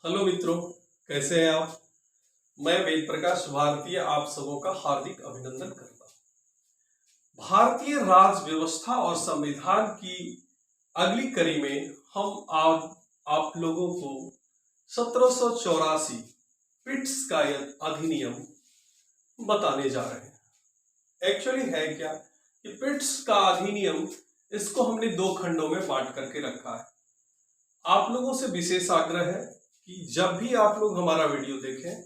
Hello मित्रों, कैसे हैं आप। मैं वेद प्रकाश भारतीय आप सबों का हार्दिक अभिनंदन करता हूं। भारतीय राज व्यवस्था और संविधान की अगली कड़ी में हम आज आप लोगों को 1784 पिट्स का अधिनियम बताने जा रहे हैं। एक्चुअली है क्या कि पिट्स का अधिनियम, इसको हमने दो खंडों में बांट करके रखा है। आप लोगों से विशेष आग्रह है कि जब भी आप लोग हमारा वीडियो देखें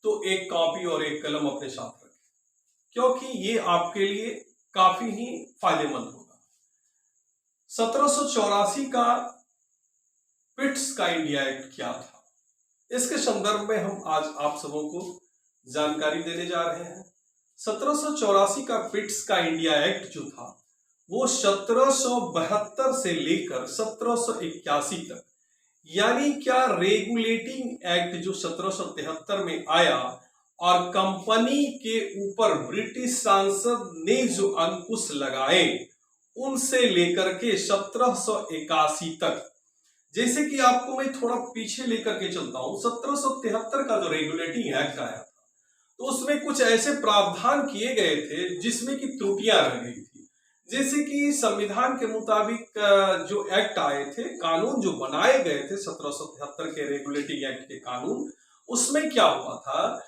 तो एक कॉपी और एक कलम अपने साथ रखें, क्योंकि ये आपके लिए काफी ही फायदेमंद होगा। 1784 का पिट्स का इंडिया एक्ट क्या था, इसके संदर्भ में हम आज आप सबों को जानकारी देने जा रहे हैं। 1784 का पिट्स का इंडिया एक्ट जो था वो 1772 से लेकर 1781 तक, यानी क्या रेगुलेटिंग एक्ट जो 1773 में आया और कंपनी के ऊपर ब्रिटिश सांसद ने जो अंकुश लगाए उनसे लेकर के 1781 तक। जैसे कि आपको मैं थोड़ा पीछे लेकर के चलता हूं, 1773 का जो रेगुलेटिंग एक्ट आया था तो उसमें कुछ ऐसे प्रावधान किए गए थे जिसमें की त्रुटियां रह गई थी। जैसे कि संविधान के मुताबिक जो एक्ट आए थे, कानून जो बनाए गए थे 1773 के रेगुलेटिंग एक्ट के कानून, उसमें क्या हुआ था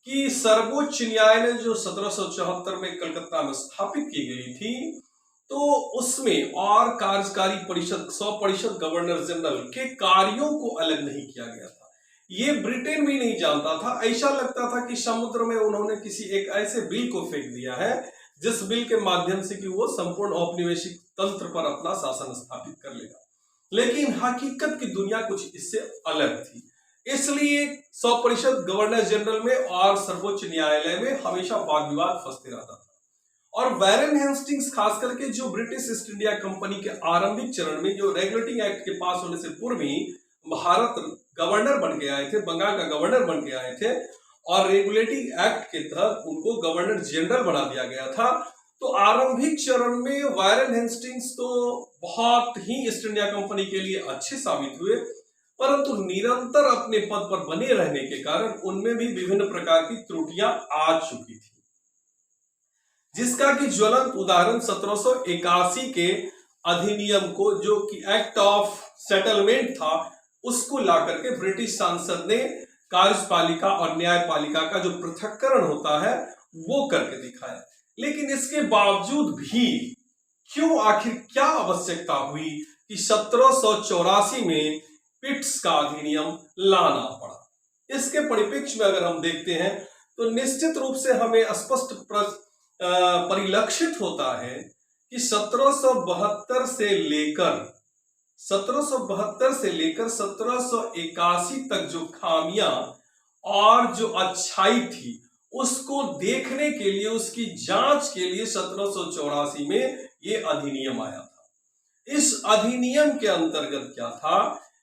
कि सर्वोच्च न्यायालय जो 1774 में कलकत्ता में स्थापित की गई थी, तो उसमें और कार्यकारी परिषद 100% गवर्नर जनरल के कार्यों को अलग नहीं किया गया था। ये ब्रिटेन भी नहीं जानता था। ऐसा लगता था कि समुद्र में उन्होंने किसी एक ऐसे बिल को फेंक दिया है जिस बिल के माध्यम से कि वो संपूर्ण औपनिवेशिक तंत्र पर अपना शासन स्थापित कर लेगा, लेकिन हकीकत की दुनिया कुछ इससे अलग थी। इसलिए 100% गवर्नर जनरल में और सर्वोच्च न्यायालय में हमेशा वाद विवाद फंसते रहता था। और वैरेन हेस्टिंग्स खास करके जो ब्रिटिश ईस्ट इंडिया कंपनी के आरंभिक चरण में जो रेगुलेटिंग एक्ट के पास होने से पूर्व ही भारत गवर्नर बन के आए थे, बंगाल का गवर्नर बन के आए थे और रेगुलेटिंग एक्ट के तहत उनको गवर्नर जनरल बना दिया गया था। तो आरंभिक चरण में वैरेन हेस्टिंग्स तो बहुत ही ईस्ट इंडिया कंपनी के लिए अच्छे साबित हुए, परंतु निरंतर अपने पद पर बने रहने के कारण उनमें भी विभिन्न प्रकार की त्रुटियां आ चुकी थी, जिसका कि ज्वलंत उदाहरण 1781 के अधिनियम को, जो कि एक्ट ऑफ सेटलमेंट था, उसको ला करके ब्रिटिश सांसद ने कार्यपालिका और न्यायपालिका का जो पृथक्करण होता है वो करके दिखाया। लेकिन इसके बावजूद भी क्यों, आखिर क्या आवश्यकता हुई कि 1784 में पिट्स का अधिनियम लाना पड़ा। इसके परिप्रेक्ष्य में अगर हम देखते हैं तो निश्चित रूप से हमें स्पष्ट परिलक्षित होता है कि 1772 से लेकर 1781 तक जो खामियां और जो अच्छाई थी उसको देखने के लिए, उसकी जांच के लिए 1784 में ये अधिनियम आया था। इस अधिनियम के अंतर्गत क्या था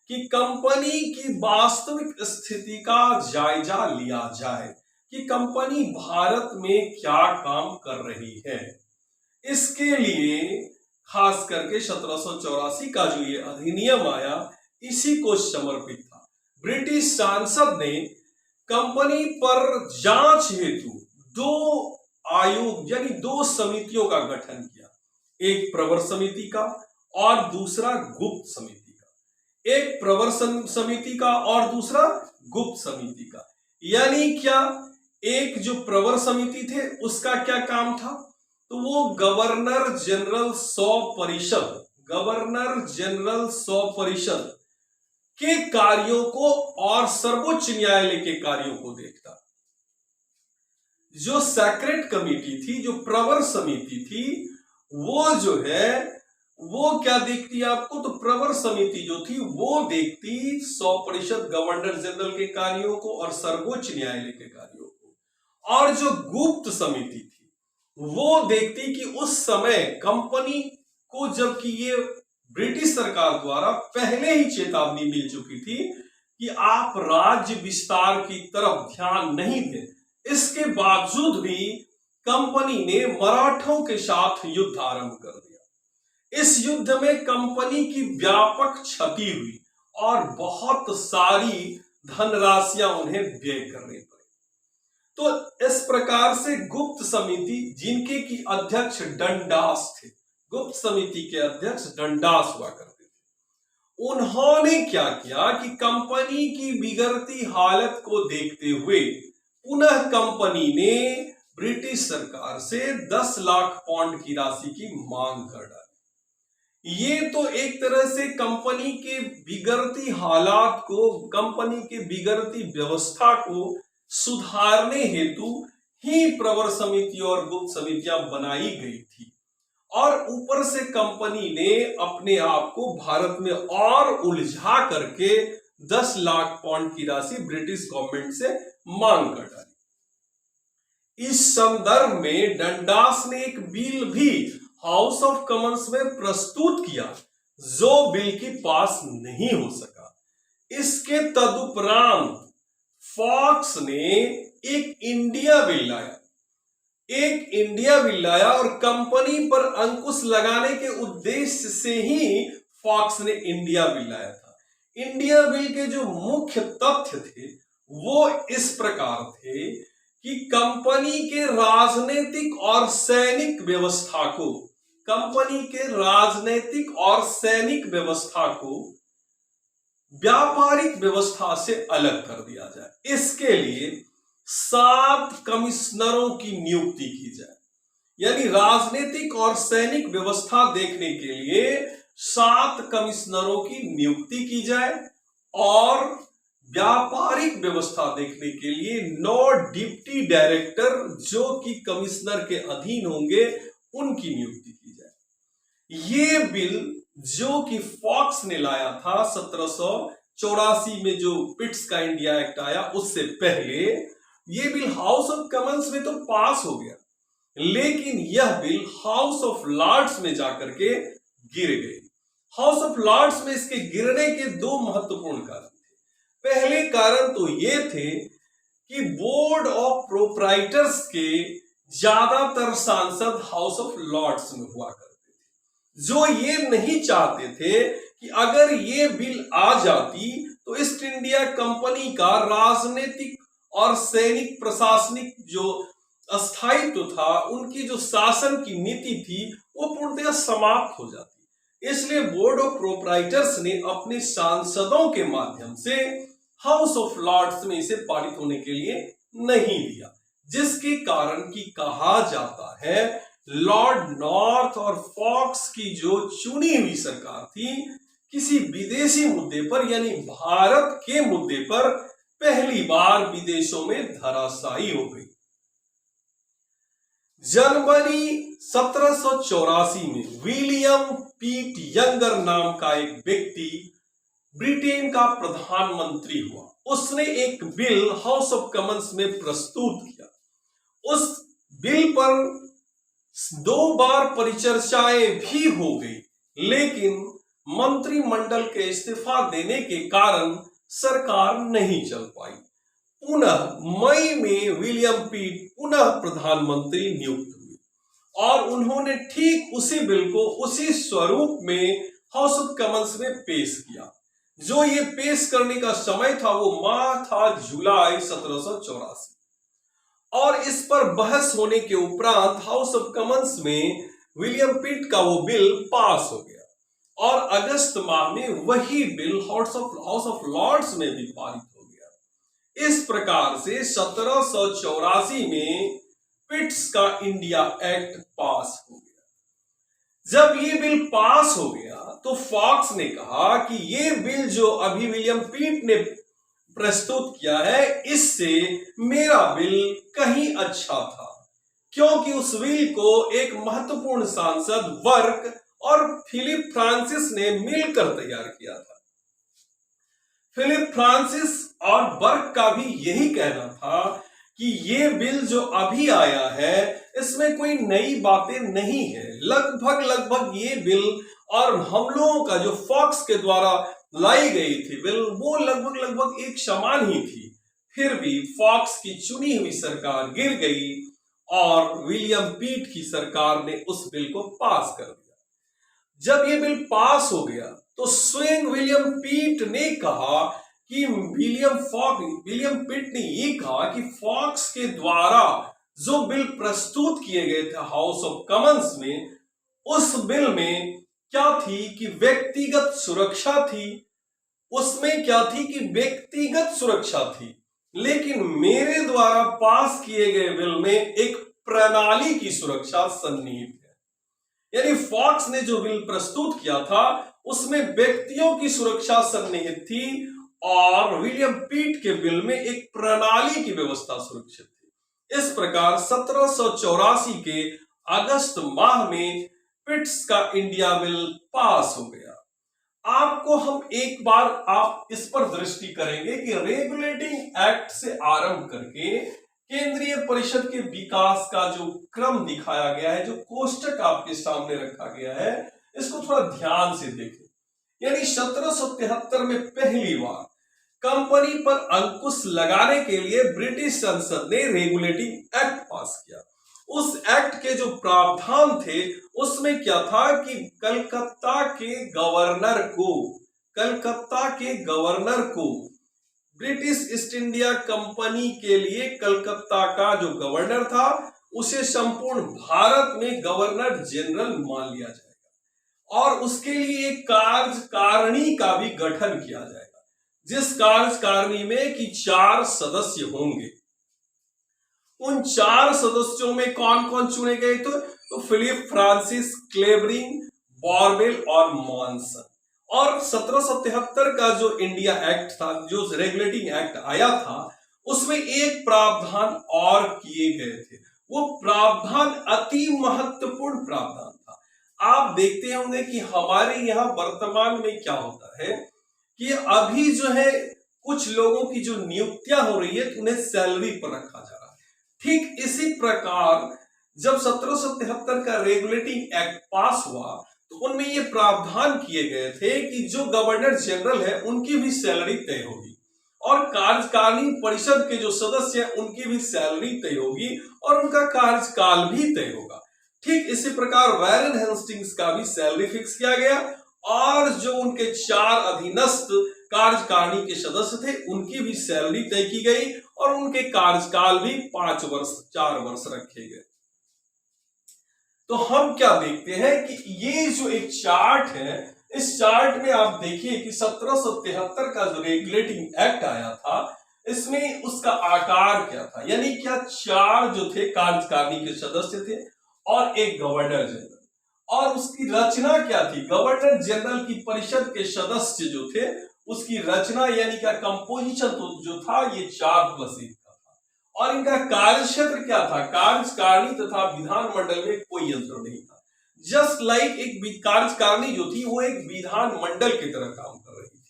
कि कंपनी की वास्तविक स्थिति का जायजा लिया जाए कि कंपनी भारत में क्या काम कर रही है। इसके लिए खास करके 1784 का जो ये अधिनियम आया इसी को समर्पित था। ब्रिटिश सांसद ने कंपनी पर जांच हेतु दो आयोग यानी दो समितियों का गठन किया, एक प्रवर समिति का और दूसरा गुप्त समिति का। एक प्रवर समिति का और दूसरा गुप्त समिति का। यानी क्या, एक जो प्रवर समिति थे उसका क्या काम था, तो वो गवर्नर जनरल 100 परिषद के कार्यों को और सर्वोच्च न्यायालय के कार्यों को देखता। जो सेक्रेट कमेटी थी, जो प्रवर समिति थी, वो जो है वो क्या देखती है आपको, तो प्रवर समिति जो थी वो देखती 100% गवर्नर जनरल के कार्यों को और सर्वोच्च न्यायालय के कार्यों को। और जो गुप्त समिति थी वो देखती कि उस समय कंपनी को, जबकि ये ब्रिटिश सरकार द्वारा पहले ही चेतावनी मिल चुकी थी कि आप राज्य विस्तार की तरफ ध्यान नहीं दें, इसके बावजूद भी कंपनी ने मराठों के साथ युद्ध आरंभ कर दिया। इस युद्ध में कंपनी की व्यापक क्षति हुई और बहुत सारी धनराशियां उन्हें व्यय करनी पड़ी। तो इस प्रकार से गुप्त समिति, जिनके की अध्यक्ष डंडास थे, गुप्त समिति के अध्यक्ष डंडास हुआ करते थे, उन्होंने क्या किया कि कंपनी की बिगड़ती हालत को देखते हुए पुनः कंपनी ने ब्रिटिश सरकार से 10 लाख पाउंड की राशि की मांग कर डाली। ये तो एक तरह से कंपनी के बिगड़ती हालात को, कंपनी के बिगड़ती व्यवस्था को सुधारने हेतु ही प्रवर समिति और गुप्त समितियां बनाई गई थी, और ऊपर से कंपनी ने अपने आप को भारत में और उलझा करके 10 लाख पाउंड की राशि ब्रिटिश गवर्नमेंट से मांग कर डाली। इस संदर्भ में डंडास ने एक बिल भी हाउस ऑफ कॉमन्स में प्रस्तुत किया, जो बिल की पास नहीं हो सका। इसके तदुपरांत फॉक्स ने एक इंडिया बिल लाया, और कंपनी पर अंकुश लगाने के उद्देश्य से ही फॉक्स ने इंडिया बिल लाया था। इंडिया बिल के जो मुख्य तथ्य थे वो इस प्रकार थे कि कंपनी के राजनीतिक और सैनिक व्यवस्था को व्यापारिक व्यवस्था से अलग कर दिया जाए। इसके लिए 7 कमिश्नरों की नियुक्ति की जाए, यानी राजनीतिक और सैनिक व्यवस्था देखने के लिए 7 कमिश्नरों की नियुक्ति की जाए, और व्यापारिक व्यवस्था देखने के लिए 9 डिप्टी डायरेक्टर जो कि कमिश्नर के अधीन होंगे, उनकी नियुक्ति की जाए। ये बिल जो कि फॉक्स ने लाया था 1784 में, जो पिट्स का इंडिया एक्ट आया उससे पहले, ये बिल हाउस ऑफ कॉमन्स में तो पास हो गया, लेकिन यह बिल हाउस ऑफ लॉर्ड्स में जाकर के गिर गई। हाउस ऑफ लॉर्ड्स में इसके गिरने के 2 महत्वपूर्ण कारण थे। पहले कारण तो ये थे कि बोर्ड ऑफ प्रोप्राइटर्स के ज्यादातर सांसद हाउस ऑफ लॉर्ड्स में हुआ करते थे, जो ये नहीं चाहते थे कि अगर ये बिल आ जाती तो ईस्ट इंडिया कंपनी का राजनीतिक और सैनिक प्रशासनिक जो अस्थायित्व था, उनकी जो शासन की नीति थी, वो पूर्णतः समाप्त हो जाती। इसलिए बोर्ड ऑफ प्रोप्राइटर्स ने अपने सांसदों के माध्यम से हाउस ऑफ लॉर्ड्स में इसे पारित होने के लिए नहीं दिया, जिसके कारण कि कहा जाता है लॉर्ड नॉर्थ और फॉक्स की जो चुनी हुई सरकार थी, किसी विदेशी मुद्दे पर यानी भारत के मुद्दे पर पहली बार विदेशों में धराशायी हो गई। जनवरी 1784 में विलियम पीट यंगर नाम का एक व्यक्ति ब्रिटेन का प्रधानमंत्री हुआ। उसने एक बिल हाउस ऑफ कॉमन्स में प्रस्तुत किया। उस बिल पर 2 बार परिचर्चाएं भी हो गई, लेकिन मंत्रिमंडल के इस्तीफा देने के कारण सरकार नहीं चल पाई। पुनः मई में विलियम पीट पुनः प्रधानमंत्री नियुक्त हुए, और उन्होंने ठीक उसी बिल को उसी स्वरूप में हाउस ऑफ कॉमन्स में पेश किया। जो ये पेश करने का समय था वो माह था जुलाई 1784, और इस पर बहस होने के उपरांत हाउस ऑफ कॉमन्स में विलियम पिट का वो बिल पास हो गया, और अगस्त माह में वही बिल हाउस ऑफ लॉर्ड्स में भी पारित हो गया। इस प्रकार से 1784 में पिट्स का इंडिया एक्ट पास हो गया। जब ये बिल पास हो गया तो फॉक्स ने कहा कि ये बिल जो अभी विलियम पीट ने प्रस्तुत किया है, इससे मेरा बिल कहीं अच्छा था, क्योंकि उस बिल को एक महत्वपूर्ण सांसद बर्क और फिलिप फ्रांसिस ने मिलकर तैयार किया था। फिलिप फ्रांसिस और बर्क का भी यही कहना था कि ये बिल जो अभी आया है इसमें कोई नई बातें नहीं है। लगभग ये बिल और हम लोगों का जो फॉक्स के द्वारा लाई गई थी बिल, वो लगभग एक समान ही थी। फिर भी फॉक्स की चुनी हुई सरकार गिर गई और विलियम पीट की सरकार ने उस बिल को पास कर दिया। जब ये बिल पास हो गया तो स्वयं विलियम पीट ने कहा कि विलियम पिट ने ये कहा कि फॉक्स के द्वारा जो बिल प्रस्तुत किए गए थे हाउस ऑफ कॉमन्स में, उस बिल में क्या थी कि व्यक्तिगत सुरक्षा थी, उसमें क्या थी कि व्यक्तिगत सुरक्षा थी, लेकिन मेरे द्वारा पास किए गए बिल में एक प्रणाली की सुरक्षा सन्निहित है। यानी फॉक्स ने जो बिल प्रस्तुत किया था उसमें व्यक्तियों की सुरक्षा सन्निहित थी और विलियम पीट के बिल में एक प्रणाली की व्यवस्था सुरक्षित थी। इस प्रकार 1784 के अगस्त माह में पिट्स का इंडिया बिल पास हो गया। आपको हम एक बार आप इस पर दृष्टि करेंगे कि रेगुलेटिंग एक्ट से आरंभ करके केंद्रीय परिषद के विकास का जो क्रम दिखाया गया है, जो कोष्टक आपके सामने रखा गया है, इसको थोड़ा ध्यान से देखें। यानी 1773 में पहली बार कंपनी पर अंकुश लगाने के लिए ब्रिटिश संसद ने रेगुलेटिंग एक्ट पास किया। उस एक्ट के जो प्रावधान थे उसमें क्या था कि कलकत्ता के गवर्नर को ब्रिटिश ईस्ट इंडिया कंपनी के लिए कलकत्ता का जो गवर्नर था उसे संपूर्ण भारत में गवर्नर जनरल मान लिया जाएगा और उसके लिए एक कार्यकारिणी का भी गठन किया जाएगा, जिस कार्यकारिणी में कि 4 सदस्य होंगे। उन 4 सदस्यों में कौन कौन चुने गए तो फिलिप फ्रांसिस, क्लेवरिंग, बॉरवेल और मॉनसन। और 1773 का जो इंडिया एक्ट था, जो रेगुलेटिंग एक्ट आया था, उसमें एक प्रावधान और किए गए थे। वो प्रावधान अति महत्वपूर्ण प्रावधान था। आप देखते होंगे कि हमारे यहाँ वर्तमान में क्या होता है कि अभी जो है कुछ लोगों की जो नियुक्तियां हो रही है तो उन्हें सैलरी पर रखा जा रहा है। ठीक इसी प्रकार जब 1773 का रेगुलेटिंग एक्ट पास हुआ तो उनमें ये प्रावधान किए गए थे कि जो गवर्नर जनरल है उनकी भी सैलरी तय होगी और कार्यकारिणी परिषद के जो सदस्य हैं उनकी भी सैलरी तय होगी और उनका कार्यकाल भी तय होगा। ठीक इसी प्रकार वैरेन हेस्टिंग्स का भी सैलरी फिक्स किया गया और जो उनके 4 अधीनस्थ कार्यकारिणी के सदस्य थे उनकी भी सैलरी तय की गई और उनके कार्यकाल भी 4 वर्ष रखे गए। तो हम क्या देखते हैं कि ये जो एक चार्ट है, इस चार्ट में आप देखिए कि 1773 का जो रेगुलेटिंग एक्ट आया था इसमें उसका आकार क्या था। यानी क्या 4 जो थे कार्यकारिणी के सदस्य थे और एक गवर्नर जनरल, और उसकी रचना क्या थी। गवर्नर जनरल की परिषद के सदस्य जो थे उसकी रचना यानी क्या कंपोजिशन तो जो था ये 4+1 का था और इनका कार्य क्षेत्र क्या था। कार्यकारिणी तथा विधानमंडल में कोई अंतर नहीं था। जस्ट लाइक एक कार्यकारिणी जो थी वो एक विधानमंडल की तरह काम कर रही थी।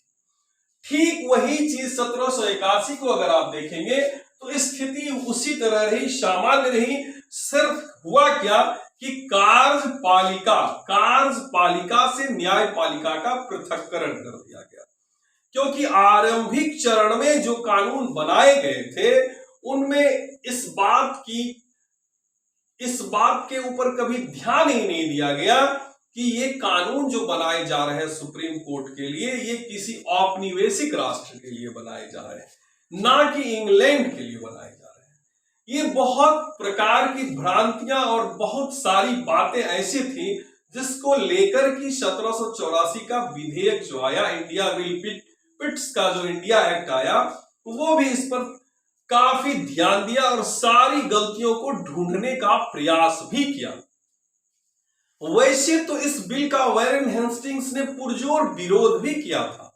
ठीक वही चीज 1781 को अगर आप देखेंगे तो स्थिति उसी तरह रही, सामान्य रही। सिर्फ हुआ क्या कि कार्यपालिका से न्यायपालिका का पृथक्करण कर दिया गया, क्योंकि आरंभिक चरण में जो कानून बनाए गए थे उनमें इस बात के ऊपर कभी ध्यान ही नहीं दिया गया कि ये कानून जो बनाए जा रहे हैं सुप्रीम कोर्ट के लिए, ये किसी औपनिवेशिक राष्ट्र के लिए बनाए जा रहे हैं, ना कि इंग्लैंड के लिए बनाए जा रहे हैं। ये बहुत प्रकार की भ्रांतियां और बहुत सारी बातें ऐसी थी जिसको लेकर कि 1784 का विधेयक जो आया, इंडिया बिल पिट्स का जो इंडिया एक्ट आया, वो भी इस पर काफी ध्यान दिया और सारी गलतियों को ढूंढने का प्रयास भी किया। वैसे तो इस बिल का वैरेन हेस्टिंग्स ने पुरजोर विरोध भी किया था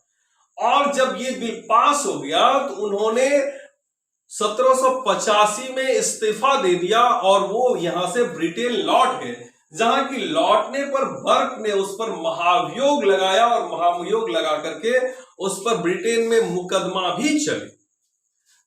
और जब ये बिल पास हो गया तो उन्होंने 1785 में इस्तीफा दे दिया और वो यहां से ब्रिटेन लौट गए, जहां की लौटने पर बर्क ने उस पर महाभियोग लगाया और महाभियोग लगा करके उस पर ब्रिटेन में मुकदमा भी चले।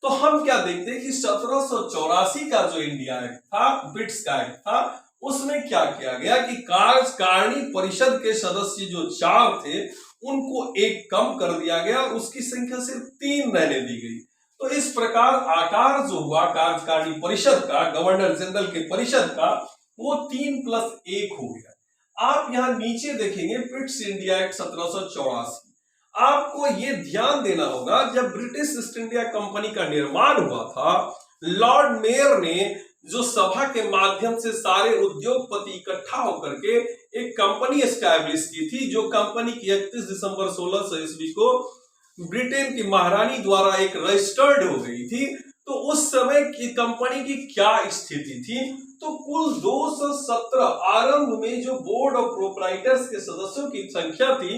तो हम क्या देखते हैं कि 1784 का जो इंडिया एक्ट था, पिट्स का एक्ट था, उसमें क्या किया गया कि कार्यकारिणी परिषद के सदस्य जो 4 थे उनको 1 कम कर दिया गया और उसकी संख्या सिर्फ 3 रहने दी गई। तो इस प्रकार आकार जो हुआ कार्यकारिणी परिषद का, गवर्नर जनरल के परिषद का, वो 3+1 हो गया। आप यहां नीचे देखेंगे पिट्स इंडिया एक्ट 1784। आपको ये ध्यान देना होगा, जब ब्रिटिश ईस्ट इंडिया कंपनी का निर्माण हुआ था, लॉर्ड मेयर ने जो सभा के माध्यम से सारे उद्योगपति इकट्ठा होकर के एक कंपनी एस्टैब्लिश की थी, जो कंपनी की 31 दिसंबर 1600 ईस्वी को ब्रिटेन की महारानी द्वारा एक रजिस्टर्ड हो गई थी। तो उस समय की कंपनी की क्या स्थिति थी? तो कुल 217 आरंभ में जो बोर्ड ऑफ प्रोप्राइटर्स के सदस्यों की संख्या थी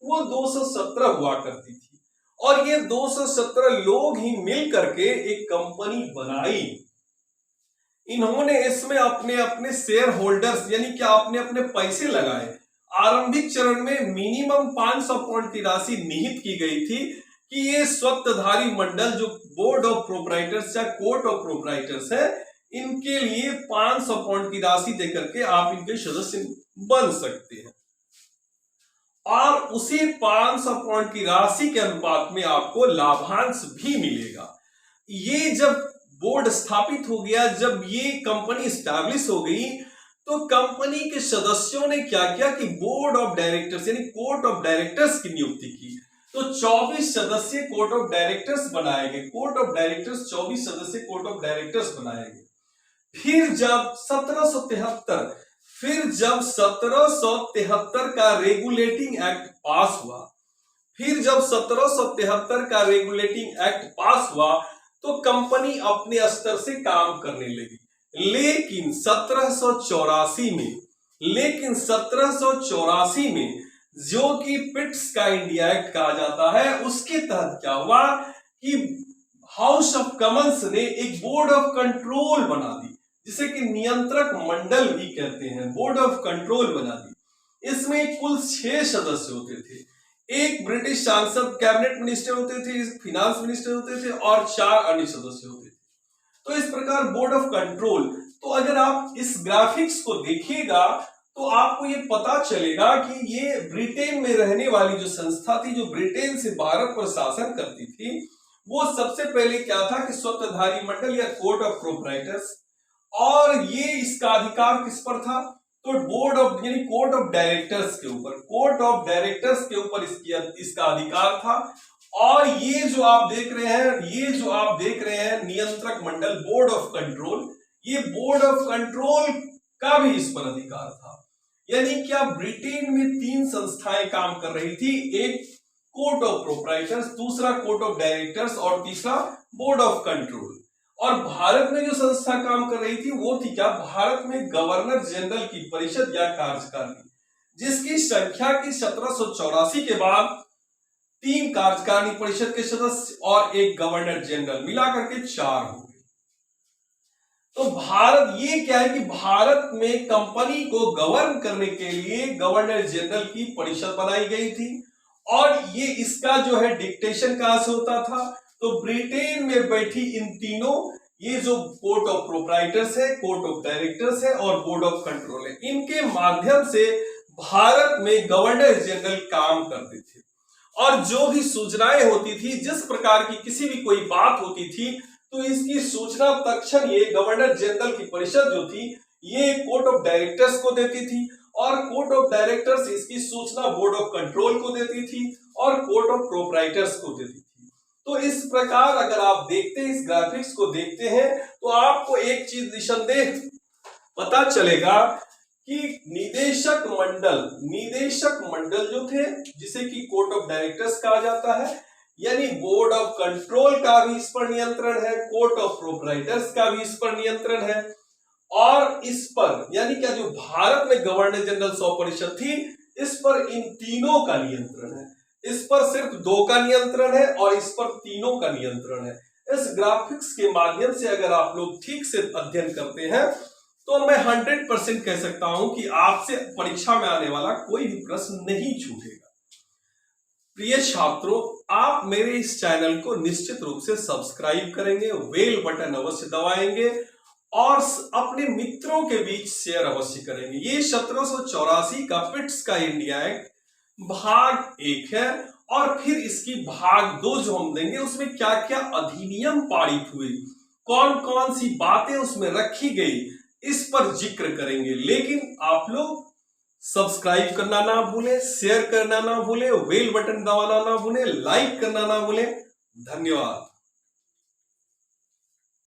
वो 217 हुआ करती थी, और ये 217 लोग ही मिल करके एक कंपनी बनाई। इन्होंने इसमें अपने अपने शेयर होल्डर्स यानी कि अपने अपने पैसे लगाए। आरंभिक चरण में मिनिमम 500 पाउंड की राशि निहित की गई थी कि ये स्वत्वधारी मंडल जो बोर्ड ऑफ प्रोप्राइटर्स या कोर्ट ऑफ प्रोप्राइटर्स है, इनके लिए 500 पाउंड की राशि देकर के आप इनके सदस्य बन सकते हैं, और उसी 500 पाउंड की राशि के अनुपात में आपको लाभांश भी मिलेगा। ये जब बोर्ड स्थापित हो गया, जब ये कंपनी स्टैब्लिश हो गई, तो कंपनी के सदस्यों ने क्या किया कि बोर्ड ऑफ डायरेक्टर्स यानी कोर्ट ऑफ डायरेक्टर्स की नियुक्ति की। तो 24 सदस्य कोर्ट ऑफ डायरेक्टर्स बनाए गए। कोर्ट ऑफ डायरेक्टर्स 24 सदस्य कोर्ट ऑफ डायरेक्टर्स बनाए गए। फिर जब 1773 का रेगुलेटिंग एक्ट पास हुआ, तो कंपनी अपने स्तर से काम करने लगी। लेकिन 1784 में जो कि पिट्स का इंडिया एक्ट कहा जाता है, उसके तहत क्या हुआ कि हाउस ऑफ कॉमन्स ने एक बोर्ड ऑफ कंट्रोल बना दी, जिसे कि नियंत्रक मंडल भी कहते हैं, बोर्ड ऑफ कंट्रोल बना दी। इसमें कुल 6 सदस्य होते थे। एक ब्रिटिश सांसद कैबिनेट मिनिस्टर होते थे, फिनांस मिनिस्टर होते थे, और 4 अन्य सदस्य होते थे। तो इस प्रकार बोर्ड ऑफ कंट्रोल। तो अगर आप इस ग्राफिक्स को देखिएगा तो आपको ये पता चलेगा कि ये ब्रिटेन में रहने वाली जो संस्था थी, जो ब्रिटेन से भारत पर शासन करती थी, वो सबसे पहले क्या था कि स्वत्वधारी मंडल या कोर्ट ऑफ प्रोप्राइटर्स, और ये इसका अधिकार किस पर था? तो बोर्ड ऑफ यानी कोर्ट ऑफ डायरेक्टर्स के ऊपर, इसका अधिकार था। और ये जो आप देख रहे हैं नियंत्रक मंडल, बोर्ड ऑफ कंट्रोल, ये बोर्ड ऑफ कंट्रोल का भी इस पर अधिकार था। यानी क्या ब्रिटेन में 3 संस्थाएं काम कर रही थी, एक कोर्ट ऑफ प्रोप्राइटर्स, दूसरा कोर्ट ऑफ डायरेक्टर्स, और तीसरा बोर्ड ऑफ कंट्रोल। और भारत में जो संस्था काम कर रही थी वो थी क्या? भारत में गवर्नर जनरल की परिषद या कार्यकारिणी, जिसकी संख्या की 1784 के बाद 3 कार्यकारिणी परिषद के सदस्य और एक गवर्नर जनरल, मिलाकर के 4 हो गए। तो भारत ये क्या है कि भारत में कंपनी को गवर्न करने के लिए गवर्नर जनरल की परिषद बनाई गई थी, और ये इसका जो है डिक्टेशन कहां से होता था? तो ब्रिटेन में बैठी इन तीनों, ये जो कोर्ट ऑफ प्रोप्राइटर्स है, कोर्ट ऑफ डायरेक्टर्स है और बोर्ड ऑफ कंट्रोल है, इनके माध्यम से भारत में गवर्नर जनरल काम करते थे। और जो भी सूचनाएं होती थी, जिस प्रकार की किसी भी कोई बात होती थी, तो इसकी सूचना तत्क्षण ये गवर्नर जनरल की परिषद जो थी, ये कोर्ट ऑफ डायरेक्टर्स को देती थी, और कोर्ट ऑफ डायरेक्टर्स इसकी सूचना बोर्ड ऑफ कंट्रोल को देती थी, और कोर्ट ऑफ प्रोप्राइटर्स को देती थी। तो इस प्रकार अगर आप देखते हैं, इस ग्राफिक्स को देखते हैं, तो आपको एक चीज निसंदेह पता चलेगा कि निदेशक मंडल जो थे, जिसे कि कोर्ट ऑफ डायरेक्टर्स कहा जाता है, यानी बोर्ड ऑफ कंट्रोल का भी इस पर नियंत्रण है, कोर्ट ऑफ प्रोप्राइटर्स का भी इस पर नियंत्रण है, और इस पर यानी क्या जो भारत में गवर्नर जनरल 100 परिषद थी, इस पर इन तीनों का नियंत्रण है। इस पर सिर्फ 2 का नियंत्रण है और इस पर तीनों का नियंत्रण है। इस ग्राफिक्स के माध्यम से अगर आप लोग ठीक से अध्ययन करते हैं तो मैं 100% कह सकता हूं कि आपसे परीक्षा में आने वाला कोई भी प्रश्न नहीं छूटेगा। प्रिय छात्रों, आप मेरे इस चैनल को निश्चित रूप से सब्सक्राइब करेंगे, बेल बटन अवश्य दबाएंगे और अपने मित्रों के बीच शेयर अवश्य करेंगे। ये 1784 का पिट्स का इंडिया एक्ट भाग 1 है, और फिर इसकी भाग 2 जो हम देंगे, उसमें क्या क्या अधिनियम पारित हुए, कौन कौन सी बातें उसमें रखी गई, इस पर जिक्र करेंगे। लेकिन आप लोग सब्सक्राइब करना ना भूलें, शेयर करना ना भूलें, बेल बटन दबाना ना भूलें, लाइक करना ना भूलें। धन्यवाद।